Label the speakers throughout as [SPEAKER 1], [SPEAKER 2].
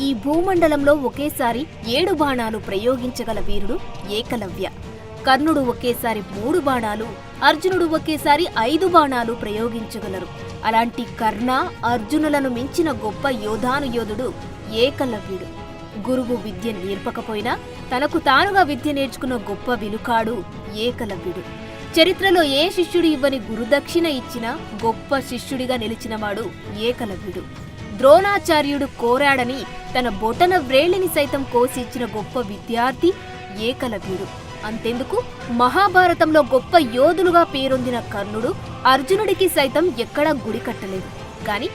[SPEAKER 1] ఈ భూమండలంలో ఒకేసారి 7 బాణాలు ప్రయోగించగల వీరుడు ఏకలవ్య. కర్ణుడు ఒకేసారి 3 బాణాలు, అర్జునుడు ఒకేసారి 5 బాణాలు ప్రయోగించగలరు. అలాంటి కర్ణ, అర్జునులను మించిన గొప్ప యోధుడు ఏకలవ్యుడు. గురువు విద్య నేర్పకపోయినా తనకు తానుగా విద్య నేర్చుకున్న గొప్ప విలుకాడు ఏకలవ్యుడు. చరిత్రలో ఏ శిష్యుడు ఇవ్వని గురుదక్షిణ ఇచ్చిన గొప్ప శిష్యుడిగా నిలిచినవాడు ఏకలవ్యుడు. ద్రోణాచార్యుడు కోరాడని తన బొటన వ్రేలిని సైతం కోసి ఇచ్చిన గొప్ప విద్యార్థి ఏకలవ్యుడు. అంతెందుకు, మహాభారతంలో గొప్ప యోధులుగా పేరొందిన కర్ణుడు అర్జునుడికి సైతం ఎక్కడా గుడి కట్టలేదు. కాని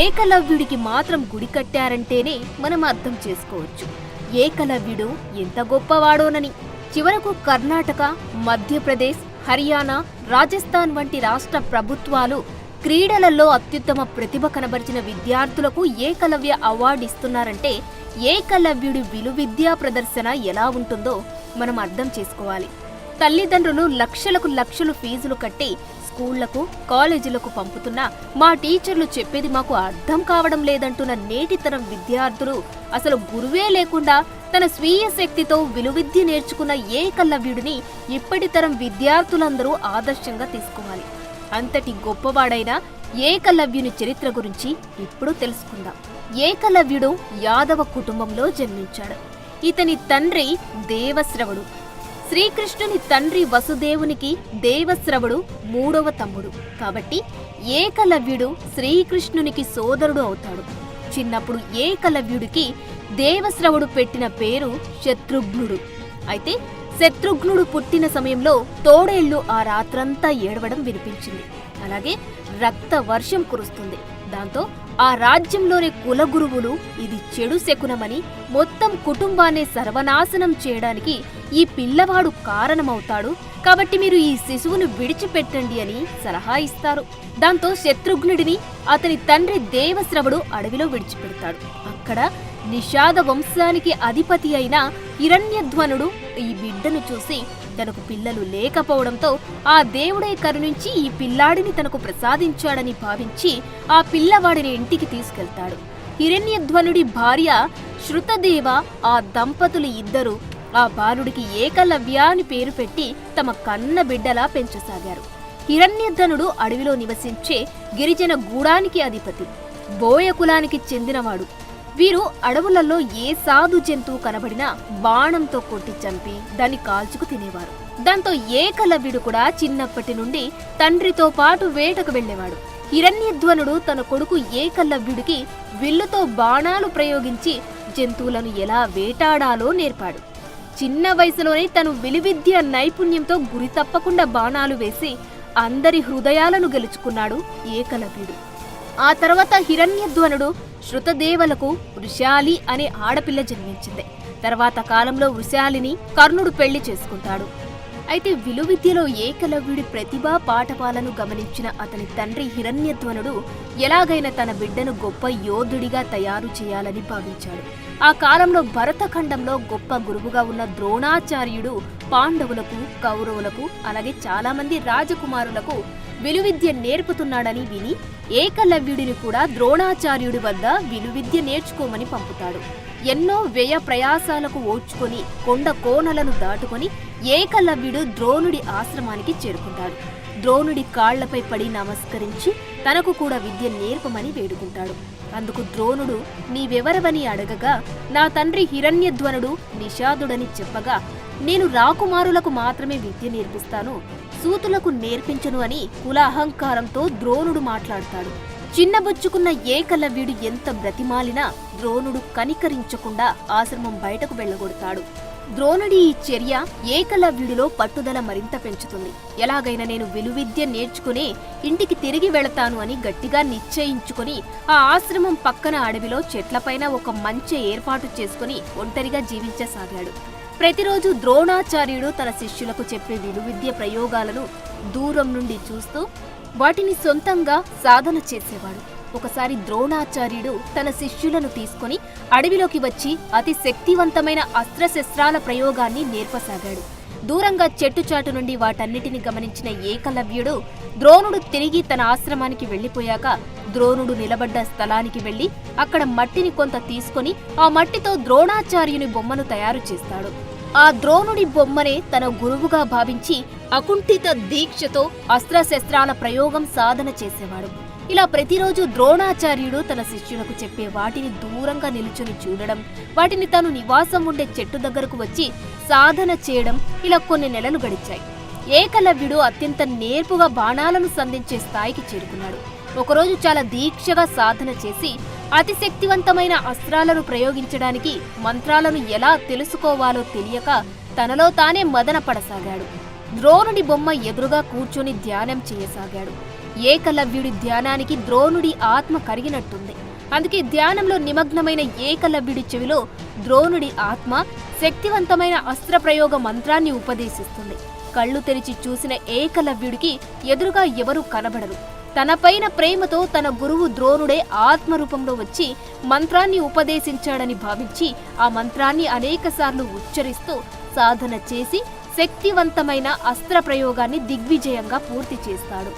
[SPEAKER 1] ఏకలవ్యుడికి మాత్రం గుడి కట్టారంటేనే మనం అర్థం చేసుకోవచ్చు ఏకలవ్యుడు ఎంత గొప్పవాడోనని. చివరకు కర్ణాటక, మధ్యప్రదేశ్, హర్యానా, రాజస్థాన్ వంటి రాష్ట్ర ప్రభుత్వాలు క్రీడలలో అత్యుత్తమ ప్రతిభ కనబరిచిన విద్యార్థులకు ఏకలవ్య అవార్డు ఇస్తున్నారంటే ఏకలవ్యుడి విలువిద్యా ప్రదర్శన ఎలా ఉంటుందో మనం అర్థం చేసుకోవాలి. తల్లిదండ్రులు లక్షలు ఫీజులు కట్టి స్కూళ్లకు, కాలేజీలకు పంపుతున్నా మా టీచర్లు చెప్పేది మాకు అర్థం కావడం లేదంటున్న నేటితరం విద్యార్థులు అసలు గురువే లేకుండా తన స్వీయ శక్తితో విలువిద్య నేర్చుకున్న ఏకలవ్యుడిని ఇప్పటి తరం విద్యార్థులందరూ ఆదర్శంగా తీసుకోవాలి. అంతటి గొప్పవాడైన ఏకలవ్యుని చరిత్ర గురించి ఇప్పుడు తెలుసుకుందాం. ఏకలవ్యుడు యాదవ కుటుంబంలో జన్మించాడు. ఇతని తండ్రి దేవశ్రవుడు. శ్రీకృష్ణుని తండ్రి వసుదేవునికి దేవశ్రవుడు 3వ తమ్ముడు. కాబట్టి ఏకలవ్యుడు శ్రీకృష్ణునికి సోదరుడు అవుతాడు. చిన్నప్పుడు ఏకలవ్యుడికి దేవశ్రవుడు పెట్టిన పేరు శత్రుఘ్నుడు. అయితే శత్రుఘ్నుడు పుట్టిన సమయంలో తోడేళ్లు ఆ రాత్రంతా ఏడవడం వినిపించింది. అలాగే రక్త వర్షం కురుస్తుంది. దాంతో ఆ రాజ్యంలోని కులగురువులు ఇది చెడు శకునమని మొత్తం కుటుంబాన్ని సర్వనాశనం చేయడానికి ఈ పిల్లవాడు కారణమవుతాడు, కాబట్టి మీరు ఈ శిశువును విడిచిపెట్టండి అని సలహా ఇస్తారు. దాంతో శత్రుఘ్నుడిని అతని తండ్రి దేవశ్రవుడు అడవిలో విడిచిపెడతాడు. అక్కడ నిషాద వంశానికి అధిపతి అయిన హిరణ్యధ్వనుడు ఈ బిడ్డను చూసి తనకు పిల్లలు లేకపోవడంతో ఆ దేవుడే కరుణించి ఈ పిల్లాడిని తనకు ప్రసాదించాడని భావించి ఆ పిల్లవాడిని ఇంటికి తీసుకెళ్తాడు. హిరణ్యధ్వనుడి భార్య శృతదేవ ఆ దంపతులు ఇద్దరు ఆ బాలుడికి ఏకలవ్య అని పేరు పెట్టి తమ కన్న బిడ్డలా పెంచసాగారు. హిరణ్యధ్వనుడు అడవిలో నివసించే గిరిజన గూడానికి అధిపతి, బోయ కులానికి చెందినవాడు. వీరు అడవులలో ఏ సాధు జంతువు కనబడినా బాణంతో కొట్టి చంపి దాన్ని కాల్చుకు తినేవారు. దాంతో ఏకలవ్యుడు కూడా చిన్నప్పటి నుండి తండ్రితో పాటు వేటకు వెళ్లేవాడు. హిరణ్యధ్వనుడు తన కొడుకు ఏకలవ్యుడికి విల్లుతో బాణాలు ప్రయోగించి జంతువులను ఎలా వేటాడాలో నేర్పాడు. చిన్న వయసులోనే తను విలువిద్య నైపుణ్యంతో గురి తప్పకుండా బాణాలు వేసి అందరి హృదయాలను గెలుచుకున్నాడు ఏకలవ్యుడు. ఆ తర్వాత హిరణ్యధ్వనుడు శృతదేవలకు వృషాలి అనే ఆడపిల్ల జన్మించింది. తర్వాత కాలంలో వృషాలిని కర్ణుడు పెళ్లి చేసుకుంటాడు. అయితే విలువిద్యలో ఏకలవ్యుడి ప్రతిభా పాఠపాలను గమనించిన అతని తండ్రి హిరణ్యధ్వనుడు ఎలాగైనా తన బిడ్డను గొప్ప యోధుడిగా తయారు చేయాలని భావించాడు. ఆ కాలంలో భరతఖండంలో గొప్ప గురువుగా ఉన్న ద్రోణాచార్యుడు పాండవులకు, కౌరవులకు, అలాగే చాలా మంది రాజకుమారులకు విలువిద్య నేర్పుతున్నాడని విని ఏకలవ్యుడిని కూడా ద్రోణాచార్యుడి వద్ద విలువిద్య నేర్చుకోమని పంపుతాడు. ఎన్నో వ్యయ ప్రయాసాలకు ఓర్చుకొని కొండ కోనలను దాటుకొని ఏకలవ్యుడు ద్రోణుడి ఆశ్రమానికి చేరుకుంటాడు. ద్రోణుడి కాళ్లపై పడి నమస్కరించి తనకు కూడా విద్య నేర్పమని వేడుకుంటాడు. అందుకు ద్రోణుడు నీవెవరవని అడగగా నా తండ్రి హిరణ్యధ్వనుడు నిషాదుడని చెప్పగా నేను రాకుమారులకు మాత్రమే విద్య నేర్పిస్తాను, సూతులకు నేర్పించను అని కుల అహంకారంతో ద్రోణుడు మాట్లాడతాడు. చిన్నబుచ్చుకున్న ఏకలవ్యుడు ఎంత బ్రతిమాలినా ద్రోణుడు కనికరించకుండా ఆశ్రమం బయటకు వెళ్లగొడతాడు. ద్రోణుడి ఈ చర్య ఏకలవ్యుడిలో పట్టుదల మరింత పెంచుతుంది. ఎలాగైనా నేను విలువిద్య నేర్చుకుని ఇంటికి తిరిగి వెళతాను అని గట్టిగా నిశ్చయించుకుని ఆ ఆశ్రమం పక్కన అడవిలో చెట్లపైన ఒక మంచె ఏర్పాటు చేసుకుని ఒంటరిగా జీవించసాగాడు. ప్రతిరోజు ద్రోణాచార్యుడు తన శిష్యులకు చెప్పే విలువిద్య ప్రయోగాలను దూరం నుండి చూస్తూ వాటిని సొంతంగా సాధన చేసేవాడు. ఒకసారి ద్రోణాచార్యుడు తన శిష్యులను తీసుకుని అడవిలోకి వచ్చి అతి శక్తివంతమైన అస్త్రశస్త్రాల ప్రయోగాన్ని నేర్పసాగాడు. దూరంగా చెట్టుచాటు నుండి వాటన్నిటిని గమనించిన ఏకలవ్యుడు ద్రోణుడు తిరిగి తన ఆశ్రమానికి వెళ్లిపోయాక ద్రోణుడు నిలబడ్డ స్థలానికి వెళ్లి అక్కడ మట్టిని కొంత తీసుకొని ఆ మట్టితో ద్రోణాచార్యుని బొమ్మను తయారు చేస్తాడు. ఆ ద్రోణుడి బొమ్మనే తన గురువుగా భావించి అకుంఠిత దీక్షతో అస్త్రశస్త్రాల ప్రయోగం సాధన చేసేవాడు. ఇలా ప్రతిరోజు ద్రోణాచార్యుడు తన శిష్యులకు చెప్పే వాటిని దూరంగా నిలుచుని చూడడం, వాటిని తను నివాసం ఉండే చెట్టు దగ్గరకు వచ్చి సాధన చేయడం ఇలా కొన్ని నెలలు గడిచాయి. ఏకలవ్యుడు అత్యంత నేర్పుగా బాణాలను సంధించే స్థాయికి చేరుకున్నాడు. ఒకరోజు చాలా దీక్షగా సాధన చేసి అతి శక్తివంతమైన అస్త్రాలను ప్రయోగించడానికి మంత్రాలను ఎలా తెలుసుకోవాలో తెలియక తనలో తానే మదన పడసాగాడు. ద్రోణుడి బొమ్మ ఎదురుగా కూర్చొని ధ్యానం చేయసాగాడు. ఏకలవ్యుడి ధ్యానానికి ద్రోణుడి ఆత్మ కరిగినట్టుంది. అందుకే ధ్యానంలో నిమగ్నమైన ఏకలవ్యుడి చెవిలో ద్రోణుడి ఆత్మ శక్తివంతమైన అస్త్రప్రయోగ మంత్రాన్ని ఉపదేశిస్తుంది. కళ్ళు తెరిచి చూసిన ఏకలవ్యుడికి ఎదురుగా ఎవరూ కనబడరు. తనపైన ప్రేమతో తన గురువు ద్రోణుడే ఆత్మరూపంలో వచ్చి మంత్రాన్ని ఉపదేశించాడని భావించి ఆ మంత్రాన్ని అనేకసార్లు ఉచ్చరిస్తూ సాధన చేసి శక్తివంతమైన అస్త్ర ప్రయోగాన్ని దిగ్విజయంగా పూర్తి చేస్తాడు.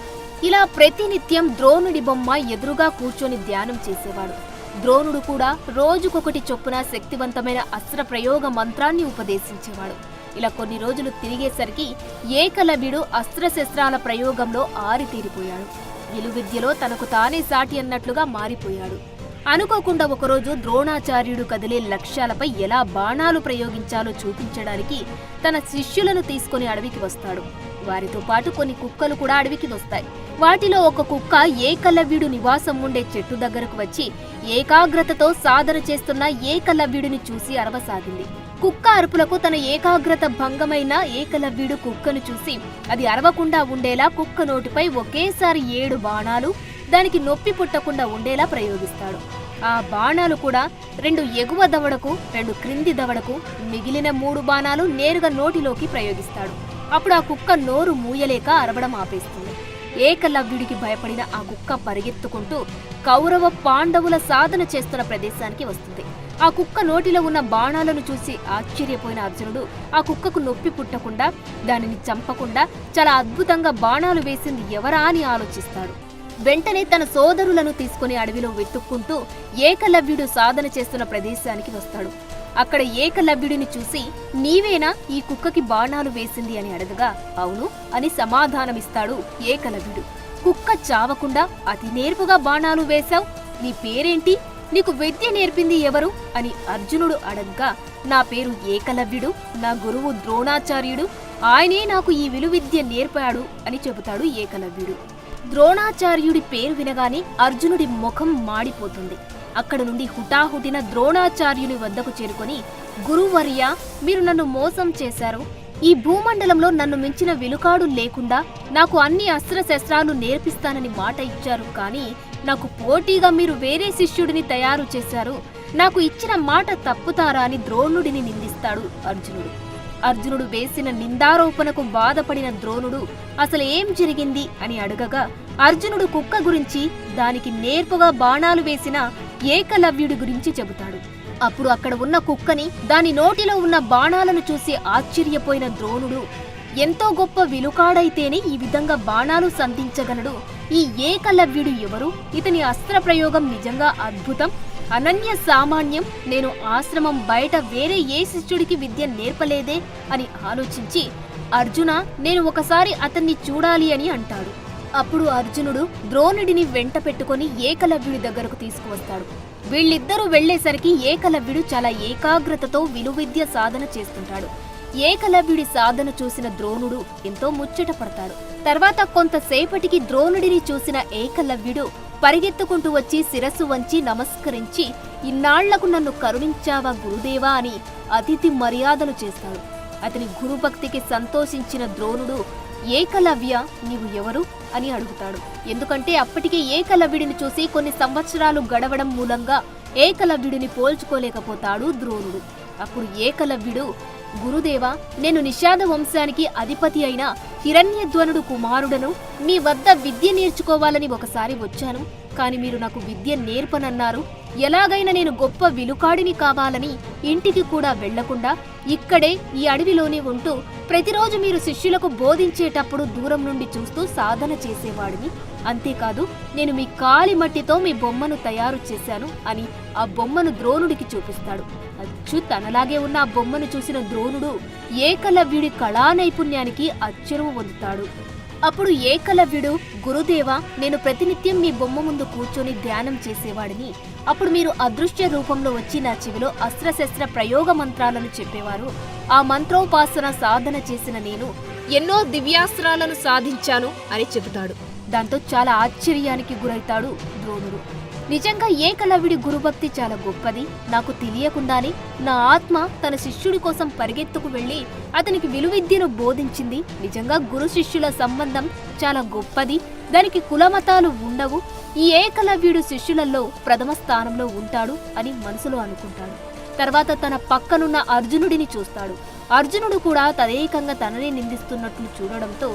[SPEAKER 1] ఇలా ప్రతినిత్యం ద్రోణుడి బొమ్మ ఎదురుగా కూర్చొని ధ్యానం చేసేవాడు. ద్రోణుడు కూడా రోజుకొకటి చొప్పున శక్తివంతమైన అస్త్ర ప్రయోగ మంత్రాన్ని ఉపదేశించేవాడు. ఇలా కొన్ని రోజులు తిరిగేసరికి ఏకలవ్యుడు అస్త్రశస్త్రాల ప్రయోగంలో ఆరితేరిపోయాడు. విలువిద్యలో తనకు తానే సాటి అన్నట్లుగా మారిపోయాడు. అనుకోకుండా ఒకరోజు ద్రోణాచార్యుడు కదిలే లక్ష్యాలపై ఎలా బాణాలు ప్రయోగించాలో చూపించడానికి తన శిష్యులను తీసుకుని అడవికి వస్తాడు. వారితో పాటు కొన్ని కుక్కలు కూడా అడవికి వస్తాయి. వాటిలో ఒక కుక్క ఏకలవ్యుడు నివాసం ఉండే చెట్టు దగ్గరకు వచ్చి ఏకాగ్రతతో సాధన చేస్తున్న ఏకలవ్యుడిని చూసి అరవసాగింది. కుక్క అరుపులకు తన ఏకాగ్రత భంగమైన ఏకలవ్యుడు కుక్కను చూసి అది అరవకుండా ఉండేలా కుక్క నోటిపై ఒకేసారి 7 బాణాలు దానికి నొప్పి పుట్టకుండా ఉండేలా ప్రయోగిస్తాడు. ఆ బాణాలు కూడా 2 ఎగువ దవడకు, 2 క్రింది దవడకు, మిగిలిన 3 బాణాలు నేరుగా నోటిలోకి ప్రయోగిస్తాడు. అప్పుడు ఆ కుక్క నోరు మూయలేక అరవడం ఆపేస్తుంది. ఏకలవ్యుడికి భయపడిన ఆ కుక్క పరిగెత్తుకుంటూ కౌరవ పాండవుల సాధన చేస్తున్న ప్రదేశానికి వస్తుంది. ఆ కుక్క నోటిలో ఉన్న బాణాలను చూసి ఆశ్చర్యపోయిన అర్జునుడు ఆ కుక్కకు నొప్పి పుట్టకుండా దానిని చంపకుండా చాలా అద్భుతంగా బాణాలు వేసింది ఎవరా అని ఆలోచిస్తాడు. వెంటనే తన సోదరులను తీసుకుని అడవిలో వెతుక్కుంటూ ఏకలవ్యుడు సాధన చేస్తున్న ప్రదేశానికి వస్తాడు. అక్కడ ఏకలవ్యుడిని చూసి నీవేనా ఈ కుక్కకి బాణాలు వేసింది అని అడగగా అవును అని సమాధానమిస్తాడు ఏకలవ్యుడు. కుక్క చావకుండా అతి నేర్పుగా బాణాలు వేశావు, నీ పేరేంటి, నీకు విద్య నేర్పింది ఎవరు అని అర్జునుడు అడగ్గా నా పేరు ఏకలవ్యుడు, నా గురువు ద్రోణాచార్యుడు, ఆయనే నాకు ఈ విలువిద్య నేర్పాడు అని చెబుతాడు ఏకలవ్యుడు. ద్రోణాచార్యుడి పేరు వినగానే అర్జునుడి ముఖం మాడిపోతుంది. అక్కడ నుండి హుటాహుటిన ద్రోణాచార్యుని వద్దకు చేరుకొని గురువర్య, మీరు నన్ను మోసం చేశారు. ఈ భూమండలంలో నన్ను మించిన విలుకాడు లేకుండా నాకు అన్ని అస్త్రశస్త్రాలు నేర్పిస్తానని మాట ఇచ్చారు. కానీ నాకు పోటీగా మీరు వేరే శిష్యుడిని తయారు చేశారు. నాకు ఇచ్చిన మాట తప్పుతారా అని ద్రోణుడిని నిందిస్తాడు అర్జునుడు. అర్జునుడు వేసిన నిందారోపణకు బాధపడిన ద్రోణుడు అసలు ఏం జరిగింది అని అడగగా అర్జునుడు కుక్క గురించి, దానికి నేర్పుగా బాణాలు వేసిన ఏకలవ్యుడి గురించి చెబుతాడు. అప్పుడు అక్కడ ఉన్న కుక్కని, దాని నోటిలో ఉన్న బాణాలను చూసి ఆశ్చర్యపోయిన ద్రోణుడు ఎంతో గొప్ప విలుకాడైతేనే ఈ విధంగా బాణాలు సంధించగలడు, ఈ ఏకలవ్యుడు ఎవరు, ఇతని అస్త్ర ప్రయోగం నిజంగా అద్భుతం, అనన్య సామాన్యం, నేను ఆశ్రమం బయట వేరే ఏ శిష్యుడికి విద్య నేర్పలేదే అని ఆలోచించి అర్జున, నేను ఒకసారి అతన్ని చూడాలి అని అంటాడు. అప్పుడు అర్జునుడు ద్రోణుడిని వెంట పెట్టుకుని ఏకలవ్యుడి దగ్గరకు తీసుకువస్తాడు. వీళ్ళిద్దరూ వెళ్లేసరికి ఏకలవ్యుడు చాలా ఏకాగ్రతతో విలువిద్య సాధన చేస్తుంటాడు. ఏకలవ్యుడి సాధన చూసిన ద్రోణుడు ఎంతో ముచ్చట పడతాడు. తర్వాత కొంతసేపటికి ద్రోణుడిని చూసిన ఏకలవ్యుడు పరిగెత్తుకుంటూ వచ్చి శిరస్సు వంచి నమస్కరించి ఇన్నాళ్లకు నన్ను కరుణించావా గురుదేవా అని అతిథి మర్యాదలు చేస్తాడు. అతని గురుభక్తికి సంతోషించిన ద్రోణుడు ఏకలవ్య, నీవు ఎవరు అని అడుగుతాడు. ఎందుకంటే అప్పటికే ఏకలవ్యుడిని చూసి కొన్ని సంవత్సరాలు గడవడం మూలంగా ఏకలవ్యుడిని పోల్చుకోలేకపోతాడు ద్రోణుడు. అప్పుడు ఏకలవ్యుడు, గురుదేవా, నేను నిషాద వంశానికి అధిపతి అయిన హిరణ్యధ్వనుడు కుమారుడను, మీ వద్ద విద్య నేర్చుకోవాలని ఒకసారి వచ్చాను. కాని మీరు నాకు విద్య నేర్పనన్నారు. ఎలాగైనా నేను గొప్ప విలుకాడిని కావాలని ఇంటికి కూడా వెళ్లకుండా ఇక్కడే ఈ అడవిలోనే ఉంటూ ప్రతిరోజు మీరు శిష్యులకు బోధించేటప్పుడు దూరం నుండి చూస్తూ సాధన చేసేవాడిని. అంతేకాదు నేను మీ కాలి మట్టితో మీ బొమ్మను తయారు చేశాను అని ఆ బొమ్మను ద్రోణుడికి చూపిస్తాడు. అచ్చు తనలాగే ఉన్న ఆ బొమ్మను చూసిన ద్రోణుడు ఏకలవ్యుడి కళా నైపుణ్యానికి అచ్చరువు పొందుతాడు. అప్పుడు ఏకలవ్యుడు, గురుదేవా, నేను ప్రతినిత్యం మీ బొమ్మ ముందు కూర్చొని ధ్యానం చేసేవాడిని. అప్పుడు మీరు అదృశ్య రూపంలో వచ్చి నా చెవిలో అస్త్రశస్త్ర ప్రయోగ మంత్రాలను చెప్పేవారు. ఆ మంత్రోపాసన సాధన చేసిన నేను ఎన్నో దివ్యాస్త్రాలను సాధించాను అని చెబుతాడు. దాంతో చాలా ఆశ్చర్యానికి గురైతాడు ద్రోణుడు. నిజంగా ఏకలవ్యుడి గురుభక్తి చాలా గొప్పది. నాకు తెలియకుండానే నా ఆత్మ తన శిష్యుడి కోసం పరిగెత్తుకు వెళ్లి అతనికి విలువిద్యను బోధించింది. నిజంగా గురు శిష్యుల సంబంధం చాలా గొప్పది. దానికి కులమతాలు ఉండవు. ఈ ఏకలవ్యుడు శిష్యులలో ప్రథమ స్థానంలో ఉంటాడు అని మనసులో అనుకుంటాడు. తర్వాత తన పక్కనున్న అర్జునుడిని చూస్తాడు. అర్జునుడు కూడా తదేకంగా తననే నిందిస్తున్నట్లు చూడడంతో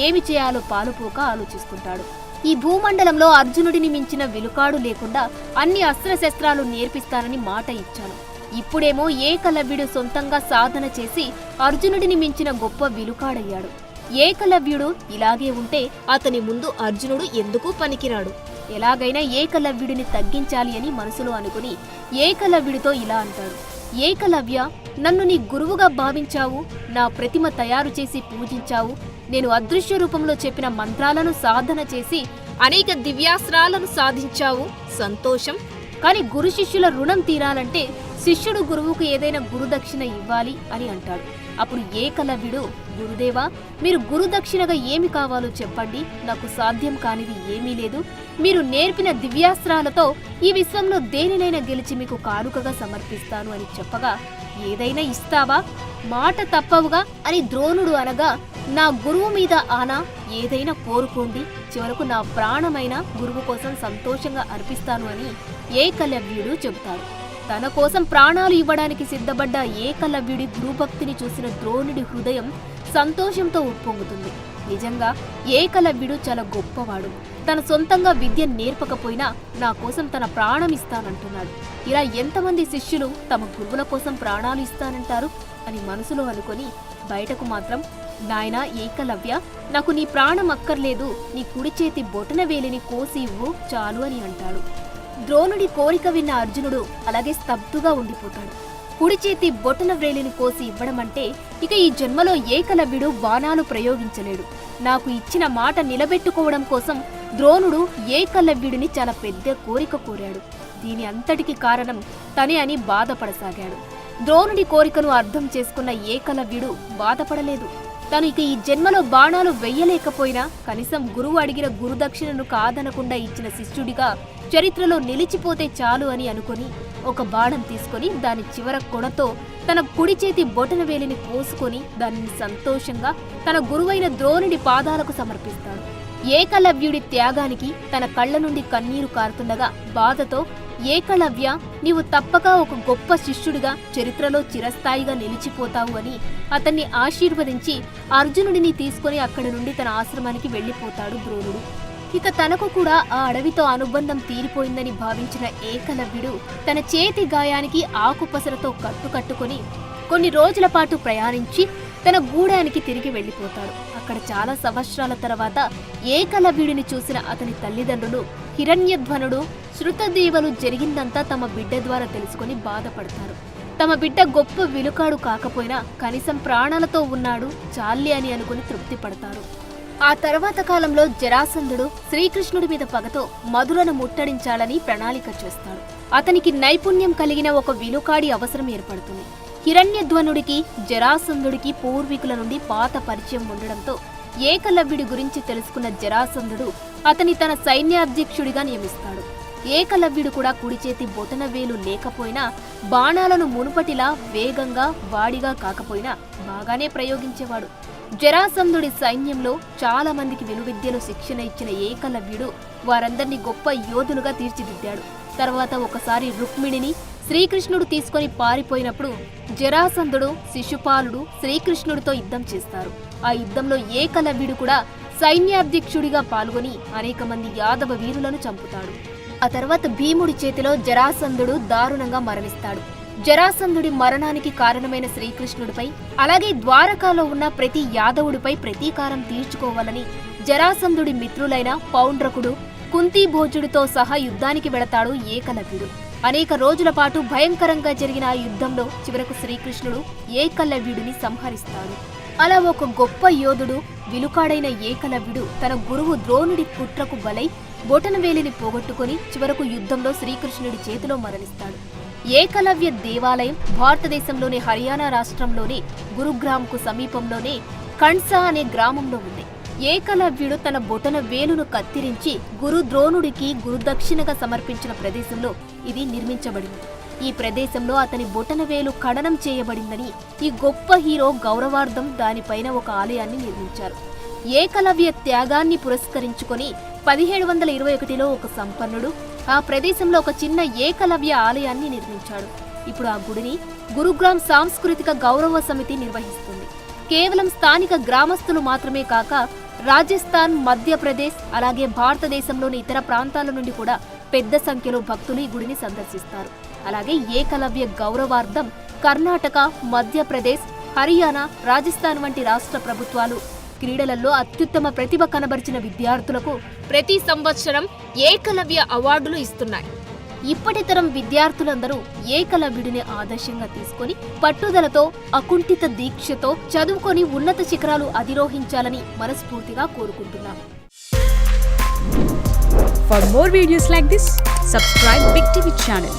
[SPEAKER 1] ఏమి చేయాలో పాలుపోక ఆలోచిస్తుంటాడు. ఈ భూమండలంలో అర్జునుడిని మించిన విలుకాడు లేకుండా అన్ని అస్త్రశస్త్రాలు నేర్పిస్తానని మాట ఇచ్చాను. ఇప్పుడేమో ఏకలవ్యుడు సొంతంగా సాధన చేసి అర్జునుడిని మించిన గొప్ప విలుకాడయ్యాడు. ఏకలవ్యుడు ఇలాగే ఉంటే అతని ముందు అర్జునుడు ఎందుకు పనికిరాడు. ఎలాగైనా ఏకలవ్యుడిని తగ్గించాలి అని మనసులో అనుకుని ఏకలవ్యుడితో ఇలా అంటాడు. ఏకలవ్య, నన్ను నీ గురువుగా భావించావు. నా ప్రతిమ తయారు చేసి పూజించావు. నేను అదృశ్య రూపంలో చెప్పిన మంత్రాలను సాధన చేసి అనేక దివ్యాస్త్రాలను సాధించావు. సంతోషం. కాని గురు శిష్యుల రుణం తీరాలంటే శిష్యుడు గురువుకు ఏదైనా గురుదక్షిణ ఇవ్వాలి అని అంటాడు. అప్పుడు ఏకలవ్యుడు, గురుదేవా, మీరు గురుదక్షిణగా ఏమి కావాలో చెప్పండి. నాకు సాధ్యం కానిది ఏమీ లేదు. మీరు నేర్పిన దివ్యాస్త్రాలతో ఈ విశ్వంలో దేనినైనా గెలిచి మీకు కానుకగా సమర్పిస్తాను అని చెప్పగా, ఏదైనా ఇస్తావా? మాట తప్పవుగా అని ద్రోణుడు అనగా, నా గురువు మీద ఆనా, ఏదైనా కోరుకోండి. చివరకు నా ప్రాణమైన గురువు కోసం సంతోషంగా అర్పిస్తాను అని ఏకలవ్యుడు చెబుతాడు. తన కోసం ప్రాణాలు ఇవ్వడానికి సిద్ధపడ్డ ఏకలవ్యుడి గురుభక్తిని చూసిన ద్రోణుడి హృదయం సంతోషంతో ఉప్పొంగుతుంది. నిజంగా ఏకలవ్యుడు చాలా గొప్పవాడు. తన సొంతంగా విద్య నేర్పకపోయినా నా కోసం తన ప్రాణం ఇస్తానంటున్నాడు. ఇలా ఎంతమంది శిష్యులు తమ గురువుల కోసం ప్రాణాలు ఇస్తానంటారు అని మనసులో అనుకొని బయటకు మాత్రం, నాయనా ఏకలవ్య, నాకు నీ ప్రాణం అక్కర్లేదు. నీ కుడి చేతి బొటన వేలిని కోసి ఇవ్వు చాలు అని అంటాడు. ద్రోణుడి కోరిక విన్న అర్జునుడు అలాగే స్తబ్దుగా ఉండిపోతాడు. కుడి చేతి బొటన వ్రేలిని కోసి ఇవ్వడమంటే ఇక ఈ జన్మలో ఏకలవ్యుడు బాణాలు ప్రయోగించలేడు. నాకు ఇచ్చిన మాట నిలబెట్టుకోవడం కోసం ద్రోణుడు ఏకలవ్యుడిని చాలా పెద్ద కోరిక కోరాడు. దీని అంతటికి కారణం తనే అని బాధపడసాగాడు. ద్రోణుడి కోరికను అర్థం చేసుకున్న ఏకలవ్యుడు బాధపడలేదు. తను ఇక ఈ జన్మలో బాణాలు వెయ్యలేకపోయినా కనీసం గురువు అడిగిన గురుదక్షిణను కాదనకుండా ఇచ్చిన శిష్యుడిగా చరిత్రలో నిలిచిపోతే చాలు అని అనుకుని ఒక బాణం తీసుకొని దాని చివర కొనతో తన కుడి చేతి బొటన వేలిని కోసుకొని దానిని సంతోషంగా తన గురువైన ద్రోణుడి పాదాలకు సమర్పిస్తాడు. ఏకలవ్యుడి త్యాగానికి తన కళ్ళ నుండి కన్నీరు కారుతుండగా బాధతో, ఏకలవ్య, నీవు తప్పక ఒక గొప్ప శిష్యుడిగా చరిత్రలో చిరస్థాయిగా నిలిచిపోతావు అని అతన్ని ఆశీర్వదించి అర్జునుడిని తీసుకుని అక్కడి నుండి తన ఆశ్రమానికి వెళ్లిపోతాడు ద్రోణుడు. ఇక తనకు కూడా ఆ అడవితో అనుబంధం తీరిపోయిందని భావించిన ఏకలవ్యుడు తన చేతి గాయానికి ఆకుపసరతో కట్టుకొని కొన్ని రోజుల పాటు ప్రయాణించి తన గూడానికి తిరిగి వెళ్లిపోతాడు. అక్కడ చాలా సంవత్సరాల తర్వాత ఏకలవ్యుడిని చూసిన అతని తల్లిదండ్రులు హిరణ్యధ్వనుడు, శృతదేవలు జరిగిందంతా తమ బిడ్డ ద్వారా తెలుసుకుని బాధపడతారు. తమ బిడ్డ గొప్ప విలుకాడు కాకపోయినా కనీసం ప్రాణాలతో ఉన్నాడు చాల్లి అని అనుకుని తృప్తి పడతారు. ఆ తర్వాత కాలంలో జరాసంధుడు శ్రీకృష్ణుడి మీద పగతో మధురను ముట్టడించాలని ప్రణాళిక చేస్తాడు. అతనికి నైపుణ్యం కలిగిన ఒక విలుకాడి అవసరం ఏర్పడుతుంది. హిరణ్యధ్వనుడికి జరాసంధుడికి పూర్వీకుల నుండి పాత పరిచయం ఉండడంతో ఏకలవ్యుడి గురించి తెలుసుకున్న జరాసంధుడు అతని తన సైన్యాధ్యక్షుడిగా నియమిస్తాడు. ఏకలవ్యుడు కూడా కుడి చేతి బొటన వేలు లేకపోయినా బాణాలను మునుపటిలా వేగంగా వాడిగా కాకపోయినా బాగానే ప్రయోగించేవాడు. జరాసంధుడి సైన్యంలో చాలా మందికి విలువిద్యలు శిక్షణ ఇచ్చిన ఏకలవ్యుడు వారందరినీ గొప్ప యోధులుగా తీర్చిదిద్దాడు. తర్వాత ఒకసారి రుక్మిణిని శ్రీకృష్ణుడు తీసుకొని పారిపోయినప్పుడు జరాసంధుడు, శిశుపాలుడు శ్రీకృష్ణుడితో యుద్ధం చేస్తారు. ఆ యుద్ధంలో ఏకలవ్యుడు కూడా సైన్యాధ్యక్షుడిగా పాల్గొని అనేక మంది యాదవ వీరులను చంపుతాడు. ఆ తర్వాత భీముడి చేతిలో జరాసంధుడు దారుణంగా మరణిస్తాడు. జరాసంధుడి మరణానికి కారణమైన శ్రీకృష్ణుడిపై అలాగే ద్వారకాలో ఉన్న ప్రతి యాదవుడిపై ప్రతీకారం తీర్చుకోవాలని జరాసంధుడి మిత్రులైన పౌండ్రకుడు, కుంతీభోజుడితో సహా యుద్ధానికి వెళతాడు ఏకలవ్యుడు. అనేక రోజుల పాటు భయంకరంగా జరిగిన ఆ యుద్ధంలో చివరకు శ్రీకృష్ణుడు ఏకలవ్యుడిని సంహరిస్తాడు. అలా ఒక గొప్ప యోధుడు, విలుకాడైన ఏకలవ్యుడు తన గురువు ద్రోణుడి కుట్రకు బలై బొటనవేలిని పోగొట్టుకుని చివరకు యుద్ధంలో శ్రీకృష్ణుడి చేతిలో మరణిస్తాడు. ఏకలవ్య దేవాలయం భారతదేశంలోని హర్యానా రాష్ట్రంలోని గురుగ్రామ్కు సమీపంలోనే కణ్సా అనే గ్రామంలో ఉంది. ఏకలవ్యుడు తన బొటన వేలును కత్తిరించి గురు ద్రోణుడికి గురుదక్షిణగా సమర్పించిన ప్రదేశంలో ఇది నిర్మించబడింది. ఈ ప్రదేశంలో అతని బొటనవేలు ఖననం చేయబడిందని ఈ గొప్ప హీరో గౌరవార్థం దానిపైన ఒక ఆలయాన్ని నిర్మించారు. ఏకలవ్య త్యాగాన్ని పురస్కరించుకొని 1721లో ఒక సంపన్నుడు ఆ ప్రదేశంలో ఒక చిన్న ఏకలవ్య ఆలయాన్ని నిర్మించాడు. ఇప్పుడు ఆ గుడిని గురుగ్రామ్ సాంస్కృతిక గౌరవ సమితి నిర్వహిస్తుంది. కేవలం స్థానిక గ్రామస్తులు మాత్రమే కాక రాజస్థాన్, మధ్యప్రదేశ్ అలాగే భారతదేశంలోని ఇతర ప్రాంతాల నుండి కూడా పెద్ద సంఖ్యలో భక్తులు ఈ గుడిని సందర్శిస్తారు. అలాగే ఏకలవ్య గౌరవార్థం కర్ణాటక, మధ్యప్రదేశ్, హర్యానా, రాజస్థాన్ వంటి రాష్ట్ర ప్రభుత్వాలు క్రీడలలో అత్యుత్తమ ప్రతిభ కనబరిచిన విద్యార్థులకు ప్రతి సంవత్సరం ఏకలవ్య అవార్డులు ఇస్తున్నాయి. ఇప్పటి తరం విద్యార్థులందరూ ఏకలవ్యుడిని ఆదర్శంగా తీసుకొని పట్టుదలతో, అకుంఠిత దీక్షతో చదువుకొని ఉన్నత శిఖరాలు అధిరోహించాలని మనస్ఫూర్తిగా కోరుకుంటున్నాం.
[SPEAKER 2] For more videos like this, subscribe Big TV channel.